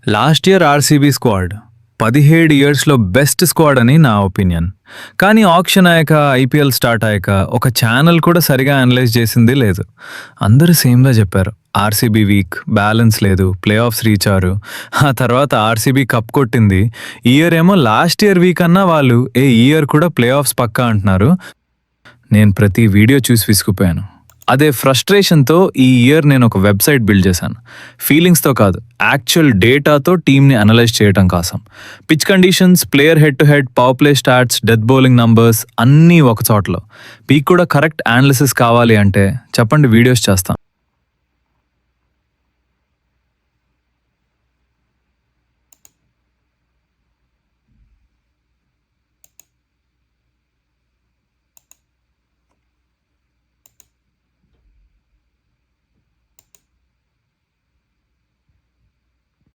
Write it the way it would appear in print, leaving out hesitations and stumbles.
Last year RCB squad 17 ఇయర్స్లో best squad అని నా ఒపీనియన్. కానీ ఆక్షన్ అయ్యాక ఐపీఎల్ స్టార్ట్ అయ్యాక ఒక ఛానల్ కూడా సరిగా అనలైజ్ చేసింది లేదు. అందరూ సేమ్గా చెప్పారు, ఆర్సీబీ వీక్, బ్యాలెన్స్ లేదు, ప్లే ఆఫ్స్ రీచ్ అయ్యారు. ఆ తర్వాత ఆర్సీబీ కప్ కొట్టింది. ఈ ఇయర్ ఏమో లాస్ట్ ఇయర్ వీక్ అన్నా వాళ్ళు ఈ ఇయర్ కూడా ప్లే ఆఫ్స్ పక్కా అంటున్నారు. నేను ప్రతి వీడియో చూసి విసుకుపోయాను. అదే ఫ్రస్ట్రేషన్తో ఈ ఇయర్ నేను ఒక వెబ్సైట్ బిల్డ్ చేశాను. ఫీలింగ్స్తో కాదు, యాక్చువల్ డేటాతో టీమ్ని అనలైజ్ చేయడం కోసం. Pitch conditions, player head to head, power play stats, death bowling numbers అన్నీ ఒక చోటలో. మీకు కూడా కరెక్ట్ అనాలిసిస్ కావాలి అంటే చెప్పండి, వీడియోస్ చేస్తాం.